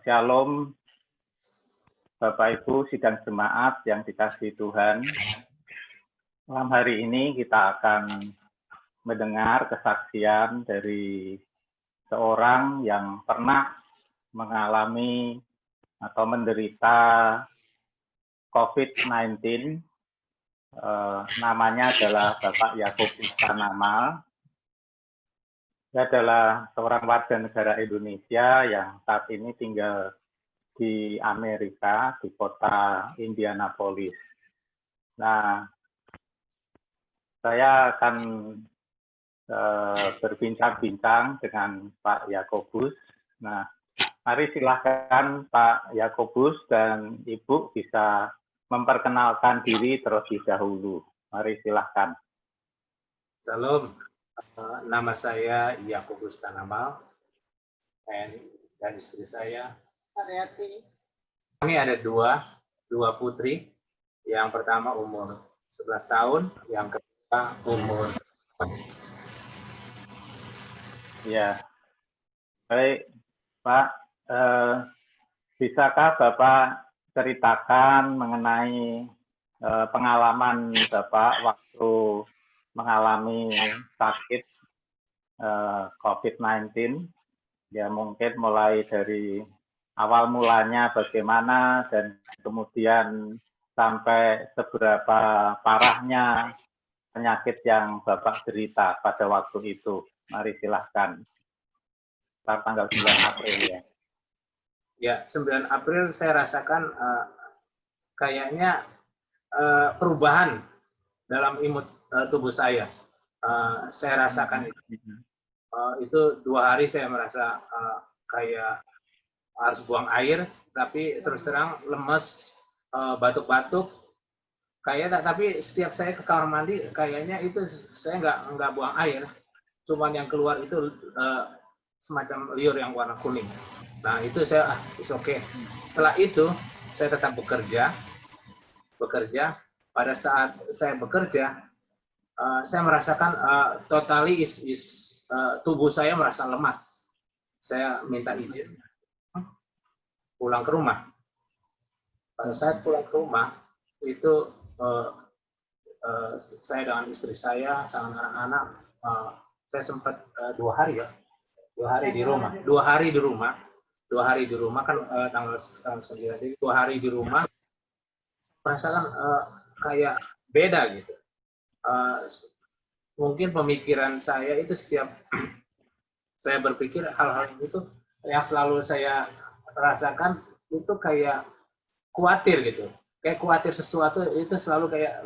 Shalom, Bapak Ibu sidang jemaat yang dikasihi Tuhan. Malam hari ini kita akan mendengar kesaksian dari seorang yang pernah mengalami atau menderita COVID-19. Namanya adalah Bapak Yakobus Tanamal. Dia adalah seorang warga negara Indonesia yang saat ini tinggal di Amerika, di kota Indianapolis. Nah, saya akan berbincang-bincang dengan Pak Yakobus. Nah, mari silahkan Pak Yakobus dan Ibu bisa memperkenalkan diri terlebih dahulu. Mari silahkan. Salam, nama saya Yakobus Tanamal dan istri saya Ariati. Kami ada dua putri. Yang pertama umur 11 tahun, yang kedua umur. Ya, baik Pak. Bisakah Bapak ceritakan mengenai pengalaman Bapak waktu mengalami sakit COVID-19? Ya, mungkin mulai dari awal mulanya bagaimana dan kemudian sampai seberapa parahnya penyakit yang Bapak derita pada waktu itu. Mari silahkan. Tanggal 9 April ya. Ya, 9 April saya rasakan kayaknya perubahan dalam imun tubuh saya. Saya rasakan itu 2 hari saya merasa kayak harus buang air, tapi terus terang lemes, batuk-batuk. Tapi setiap saya ke kamar mandi, kayaknya itu saya nggak buang air, cuman yang keluar itu semacam liur yang warna kuning. Nah itu saya it's okay. Setelah itu saya tetap bekerja. Pada saat saya bekerja, saya merasakan totally tubuh saya merasa lemas. Saya minta izin pulang ke rumah. Pada saat pulang ke rumah itu saya dengan istri saya, sama anak-anak, saya sempat 2 hari ya, 2 hari di rumah, 2 hari di rumah kan tanggal 9, jadi 2 hari di rumah, merasakan kayak beda gitu. Mungkin pemikiran saya itu setiap saya berpikir hal-hal itu yang selalu saya rasakan itu kayak khawatir gitu, kayak khawatir sesuatu itu selalu kayak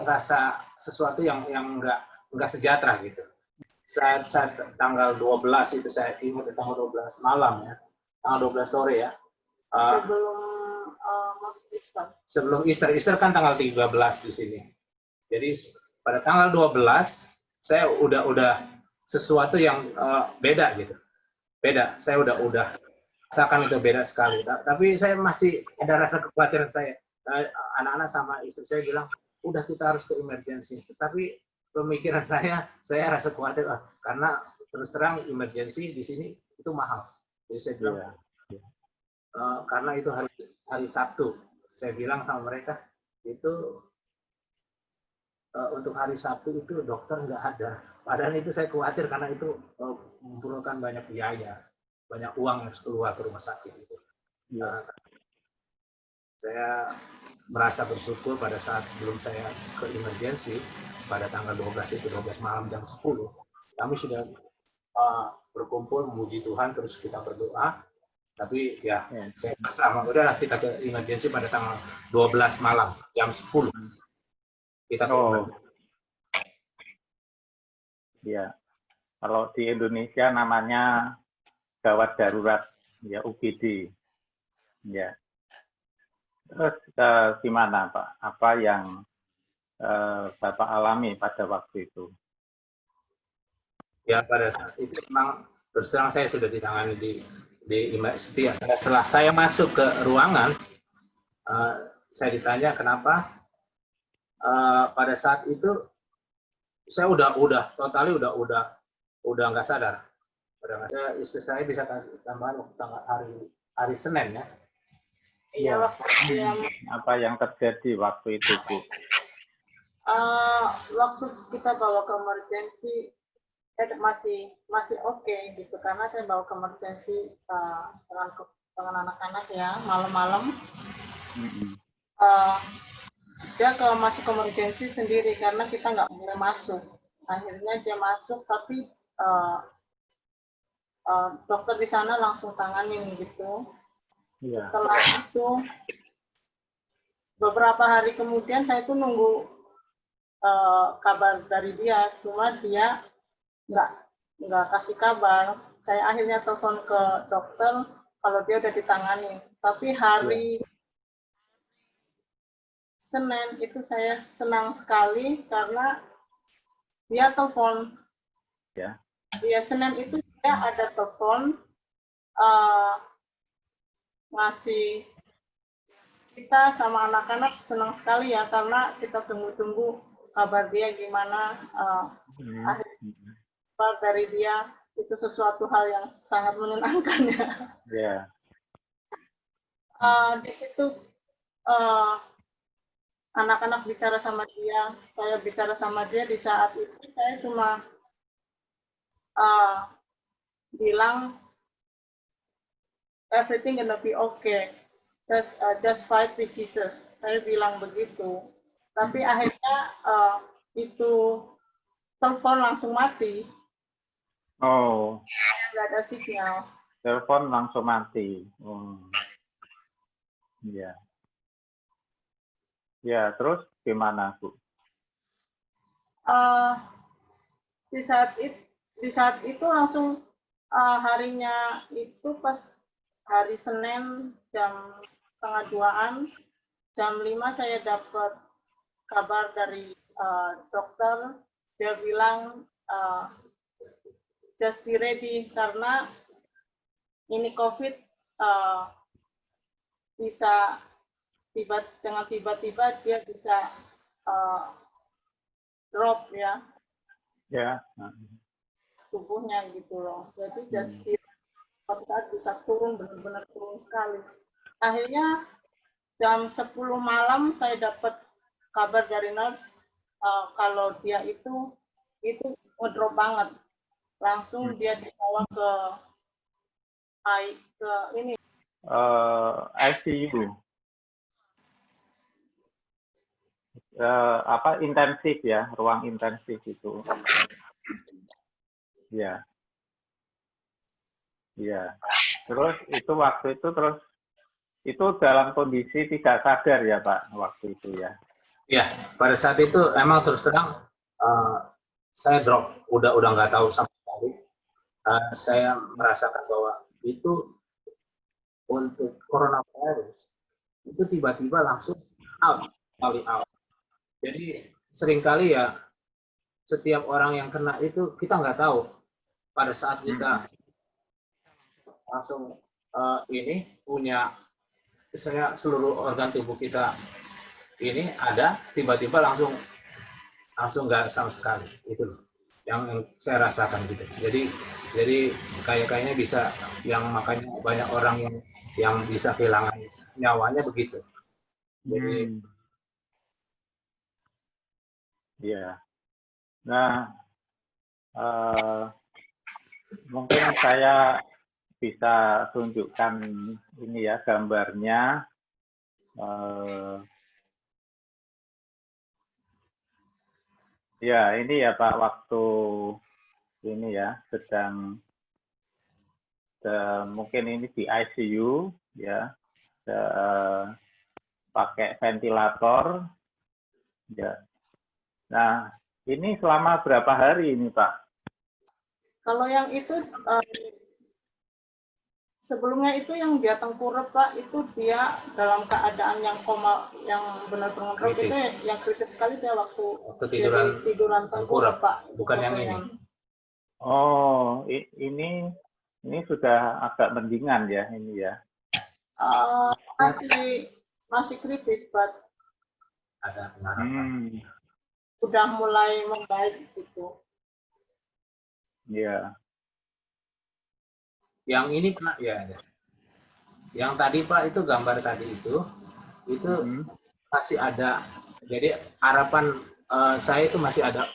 rasa sesuatu yang nggak sejahtera gitu. Saat tanggal 12 itu saya ingat tanggal 12 malam ya, tanggal 12 sore ya. Sebelum Easter kan tanggal 13 di sini. Jadi pada tanggal 12 saya udah sesuatu yang beda gitu. Beda, saya udah rasakan itu beda sekali. Tapi saya masih ada rasa kekhawatiran saya. Anak-anak sama istri saya bilang, udah kita harus ke emergency. Tapi pemikiran saya rasa khawatir karena terus terang emergency di sini itu mahal. Jadi saya bilang, karena itu hari Sabtu. Saya bilang sama mereka, itu untuk hari Sabtu itu dokter nggak ada. Padahal itu saya khawatir karena itu membutuhkan banyak biaya, banyak uang yang harus keluar ke rumah sakit itu. Saya merasa bersyukur pada saat sebelum saya ke emergency pada tanggal 12 itu 12 malam jam 10 kami sudah berkumpul memuji Tuhan, terus kita berdoa. Tapi ya saya rasa udahlah kita ke emergency pada tanggal 12 malam jam 10 kita ke Ya, kalau di Indonesia namanya gawat darurat, ya UGD. Ya. Terus gimana Pak? Apa yang Bapak alami pada waktu itu? Ya pada saat itu memang terus terang saya sudah ditangani di emergency. Setelah saya masuk ke ruangan, saya ditanya kenapa. Pada saat itu saya udah nggak sadar. Istri saya bisa kasih tambahan waktu hari Senin ya. Iya, waktu dia Apa yang terjadi waktu itu, Bu? waktu kita bawa ke emergency masih oke gitu, karena saya bawa ke emergency dengan anak-anak ya, malam-malam. Dia masuk ke emergency sendiri karena kita nggak boleh masuk. Akhirnya dia masuk, tapi dokter di sana langsung tanganin gitu. Iya. Setelah itu beberapa hari kemudian saya tuh nunggu kabar dari dia, cuma dia nggak kasih kabar. Saya akhirnya telepon ke dokter kalau dia udah ditangani. Tapi hari Senin itu saya senang sekali karena dia telepon. Ya. Dia Senin itu dia ada telepon ngasih, kita sama anak-anak senang sekali ya karena kita tunggu-tunggu kabar dia gimana. Akhirnya kabar dari dia itu sesuatu hal yang sangat menyenangkan ya. Yeah. Di situ anak-anak bicara sama dia, saya bicara sama dia. Di saat itu saya cuma bilang everything gonna be okay, just fight with Jesus. Saya bilang begitu. Tapi akhirnya itu telepon langsung mati. Oh. Nggak ada sinyal. Telepon langsung mati. Iya. Ya, terus gimana, Bu? Di saat itu langsung harinya itu pas hari Senin jam 1:30-an, jam 5 saya dapat kabar dari dokter. Dia bilang just be ready karena ini COVID bisa dengan tiba-tiba dia bisa drop ya. Ya. Tubuhnya gitu loh. Jadi just suatu saat bisa turun, benar-benar turun sekali. Akhirnya jam 10 malam saya dapat kabar dari nurse kalau dia itu ngedrop banget. Langsung dia dibawa ke ini ICU. Intensif ya, ruang intensif itu. Ya. Ya. Terus itu waktu itu itu dalam kondisi tidak sadar ya Pak waktu itu ya. Ya, pada saat itu emang terus terang saya drop, udah nggak tahu sama sekali. Saya merasakan bahwa itu untuk coronavirus itu tiba-tiba langsung out. Jadi seringkali ya setiap orang yang kena itu kita nggak tahu pada saat kita langsung ini punya misalnya seluruh organ tubuh kita ini ada, tiba-tiba langsung nggak sama sekali. Itu loh yang saya rasakan gitu. Jadi kayaknya bisa, yang makanya banyak orang yang bisa kehilangan nyawanya begitu. Jadi ya. Nah, mungkin saya bisa tunjukkan ini ya gambarnya. Ya, ini ya Pak, waktu ini ya sedang mungkin ini di ICU ya, pakai ventilator ya. Nah, ini selama berapa hari ini Pak? Kalau yang itu sebelumnya itu yang dia tengkurap Pak, itu dia dalam keadaan yang koma, yang benar-benar drop, itu yang kritis sekali dia waktu tiduran tengkurap Pak. Bukan yang ini. Oh, ini sudah agak mendingan ya ini ya. Masih kritis Pak. Ada pengharapan. Udah mulai membaik gitu. Iya. Yang ini Pak, ya. Yang tadi Pak itu gambar tadi itu masih ada. Jadi harapan saya itu masih ada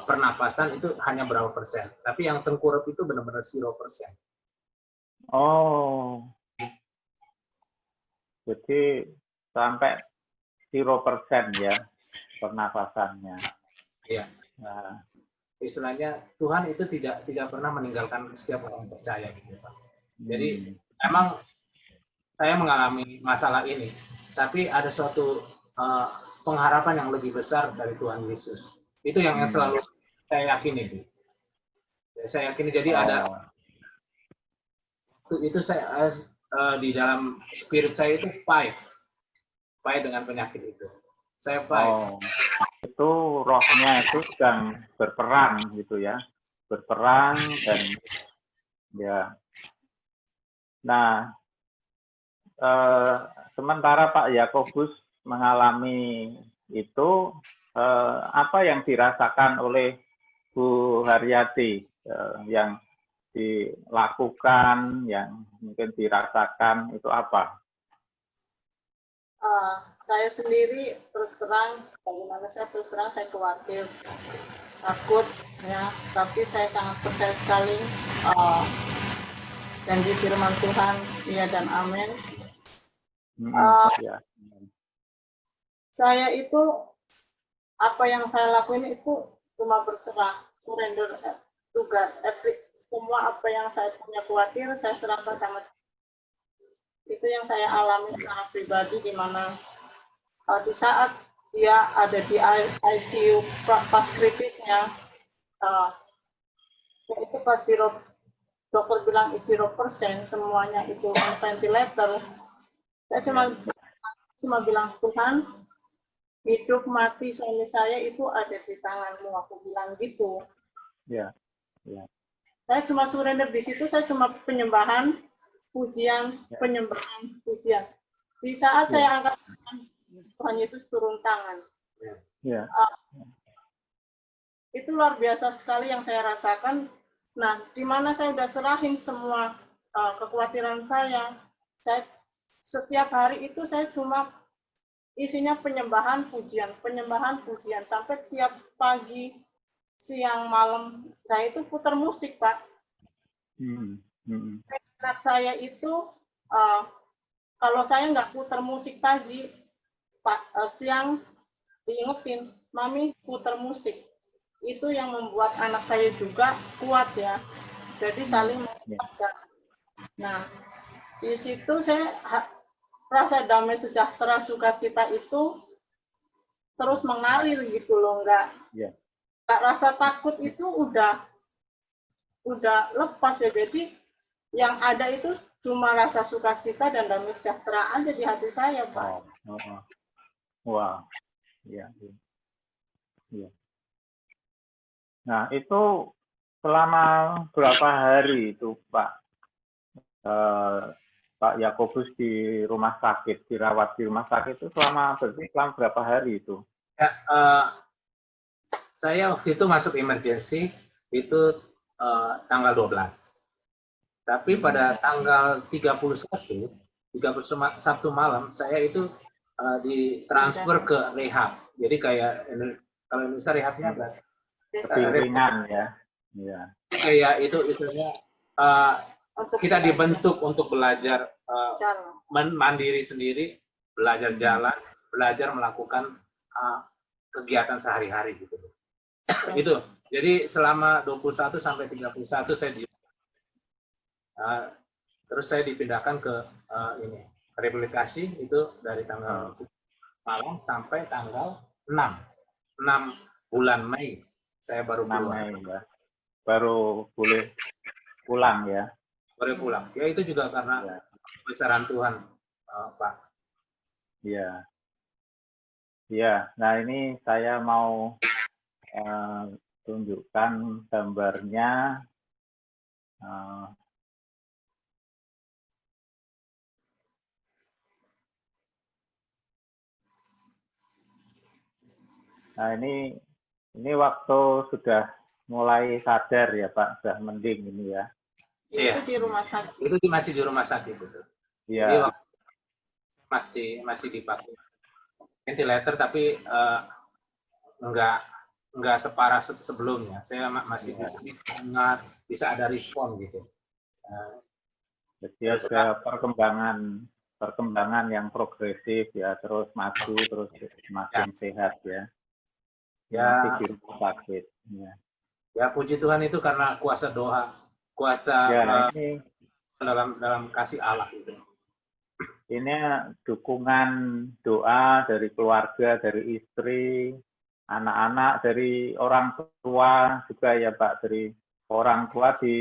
pernapasan itu hanya berapa persen. Tapi yang tengkurap itu benar-benar 0%. Oh, jadi sampai 0% ya pernapasannya. Iya. Nah, Istilahnya Tuhan itu tidak pernah meninggalkan setiap orang percaya gitu Pak. Jadi emang saya mengalami masalah ini, tapi ada suatu pengharapan yang lebih besar dari Tuhan Yesus. Itu yang selalu saya yakini. Saya yakini. Jadi ada itu saya di dalam spirit saya itu fight dengan penyakit itu. Saya fight. Itu rohnya itu sedang berperang gitu ya, berperang dan ya. Nah, sementara Pak Yakobus mengalami itu, apa yang dirasakan oleh Bu Haryati yang dilakukan, yang mungkin dirasakan itu apa? Saya sendiri terus terang, bagaimana saya terus terang saya khawatir, takut ya, tapi saya sangat percaya sekali janji firman Tuhan, iya dan amin. Ya. Saya itu apa yang saya lakuin itu cuma berserah, surrender to God. Semua apa yang saya punya khawatir saya serahkan sama itu yang saya alami secara pribadi, di mana di saat dia ada di ICU pas kritisnya, itu pas dokter bilang 0%, semuanya itu on ventilator. Saya cuma bilang, Tuhan, hidup mati suami saya itu ada di tanganmu, aku bilang gitu. Ya. Saya cuma surrender di situ, saya cuma penyembahan, pujian, penyembahan, pujian. Di saat saya angkat tangan, Tuhan Yesus turun tangan. Itu luar biasa sekali yang saya rasakan. Nah, di mana saya udah serahin semua kekhawatiran saya setiap hari itu saya cuma isinya penyembahan, pujian, sampai tiap pagi, siang, malam, saya itu putar musik, Pak. Anak saya itu, kalau saya nggak putar musik pagi, siang diingetin, Mami putar musik. Itu yang membuat anak saya juga kuat ya. Jadi saling menguatkan. Nah, di situ saya rasa damai, sejahtera, sukacita itu terus mengalir gitu loh, nggak rasa takut itu udah lepas ya. Jadi yang ada itu cuma rasa sukacita dan damai sejahtera aja di hati saya, Pak. Wah, iya. Nah, itu selama berapa hari itu Pak Yakobus di rumah sakit, dirawat di rumah sakit itu selama berapa hari itu? Ya, saya waktu itu masuk emergency itu tanggal 12. Tapi pada tanggal 31 malam saya itu ditransfer ke rehab. Jadi kayak kalau Indonesia rehabnya berarti ringan ya. Iya. Kayak itu istilahnya kita dibentuk untuk belajar mandiri sendiri, belajar jalan, belajar melakukan kegiatan sehari-hari gitu. Itu. Jadi selama 21 sampai 31 saya terus saya dipindahkan ke ini rehabilitasi itu dari tanggal malam sampai tanggal 6 bulan Mei saya baru keluar. Ya. Baru boleh pulang ya. Boleh pulang. Ya itu juga karena kebesaran Tuhan, Pak. Iya. Iya. Nah ini saya mau tunjukkan gambarnya. Nah ini waktu sudah mulai sadar ya Pak, sudah mending ini ya. Itu Iya. di rumah sakit. Itu masih di rumah sakit itu. Iya. Jadi masih dipakai ventilator, tapi enggak separah sebelumnya. Saya masih bisa ingat, bisa ada respon gitu. Jadi ada perkembangan yang progresif ya, terus maju, terus semakin sehat ya. Ya. Masih di rumah sakit. Ya. Ya, puji Tuhan itu karena kuasa doa, kuasa ini dalam kasih Allah itu. Ini dukungan doa dari keluarga, dari istri, anak-anak, dari orang tua juga ya Pak, dari orang tua di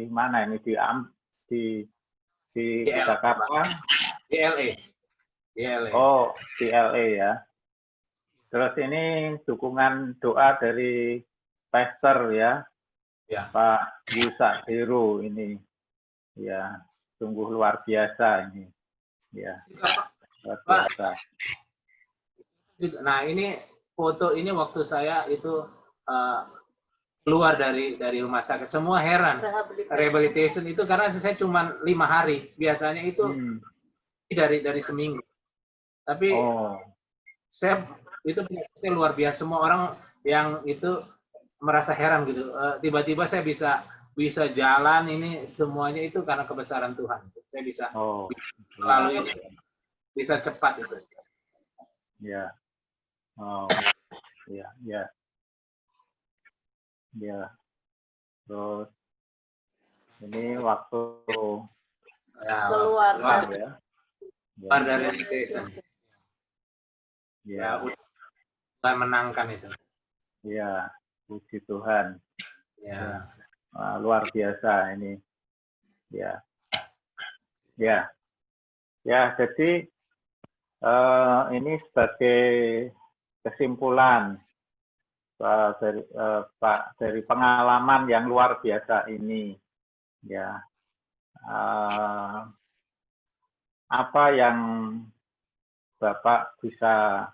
mana ini di Jakarta? Di LA. Oh, di LA ya. Terus ini dukungan doa dari pastor ya, Pak Yusa Heru ini, ya sungguh luar biasa ini, ya luar biasa. Nah, ini foto ini waktu saya itu keluar dari rumah sakit, semua heran. Rehabilitation itu karena saya cuma 5 hari, biasanya itu dari seminggu. Tapi saya luar biasa, semua orang yang itu merasa heran gitu. Tiba-tiba saya bisa jalan, ini semuanya itu karena kebesaran Tuhan. Saya bisa melalui ini, bisa cepat itu. Ya. Ya. Terus ini waktu keluar ya. Keluar dari rehabilitation. Ya, Tuhan menangkan itu. Ya, puji Tuhan. Ya. Luar biasa ini. Ya. Jadi ini sebagai kesimpulan dari pengalaman yang luar biasa ini, ya. Apa yang Bapak bisa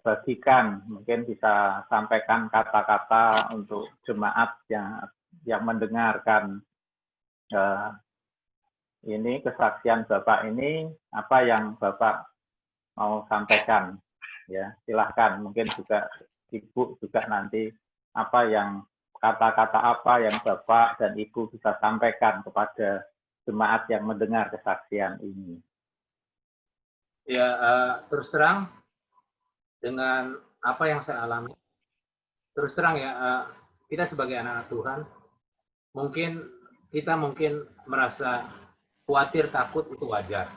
bagikan, mungkin bisa sampaikan kata-kata untuk jemaat yang mendengarkan ini kesaksian Bapak ini, apa yang Bapak mau sampaikan, ya silahkan. Mungkin juga Ibu juga nanti kata-kata apa yang Bapak dan Ibu bisa sampaikan kepada jemaat yang mendengar kesaksian ini. Ya, terus terang dengan apa yang saya alami, terus terang ya, kita sebagai anak-anak Tuhan, kita mungkin merasa khawatir, takut, itu wajar.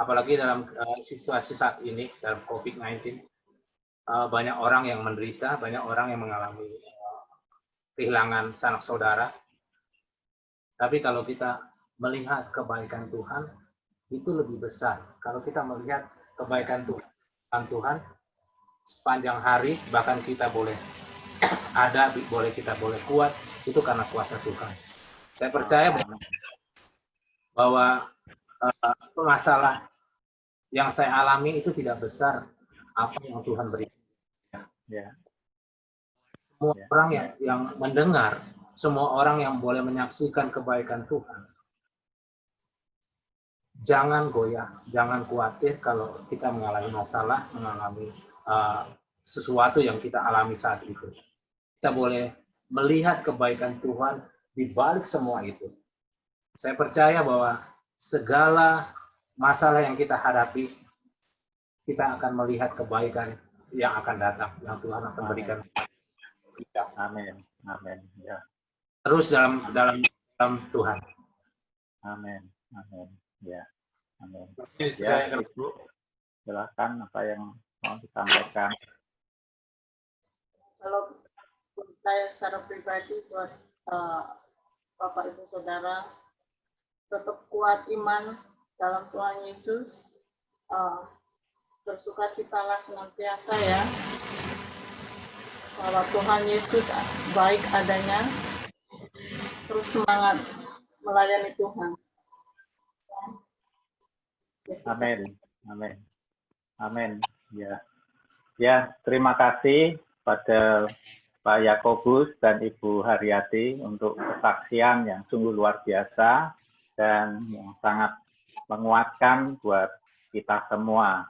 Apalagi dalam situasi saat ini, dalam COVID-19, banyak orang yang menderita, banyak orang yang mengalami kehilangan sanak saudara. Tapi kalau kita melihat kebaikan Tuhan, itu lebih besar. Kalau kita melihat kebaikan Tuhan, sepanjang hari, bahkan kita boleh kita boleh kuat, itu karena kuasa Tuhan. Saya percaya bahwa masalah yang saya alami itu tidak besar apa yang Tuhan berikan. Semua orang yang mendengar, semua orang yang boleh menyaksikan kebaikan Tuhan, jangan goyah, jangan khawatir kalau kita mengalami masalah, mengalami sesuatu yang kita alami saat itu. Kita boleh melihat kebaikan Tuhan di balik semua itu. Saya percaya bahwa segala masalah yang kita hadapi, kita akan melihat kebaikan yang akan datang, yang Tuhan akan berikan. Amin. Amin. Ya. Terus dalam Tuhan. Amin. Amin. Ya. Amin. Ya, Ibu, silakan apa yang mau disampaikan. Kalau saya secara pribadi buat Bapak Ibu Saudara, tetap kuat iman dalam Tuhan Yesus, bersukacitalah senantiasa ya, bahwa Tuhan Yesus baik adanya, terus semangat melayani Tuhan. Amin. Amin. Amin. Ya. Ya, terima kasih pada Pak Yakobus dan Ibu Haryati untuk kesaksian yang sungguh luar biasa dan yang sangat menguatkan buat kita semua.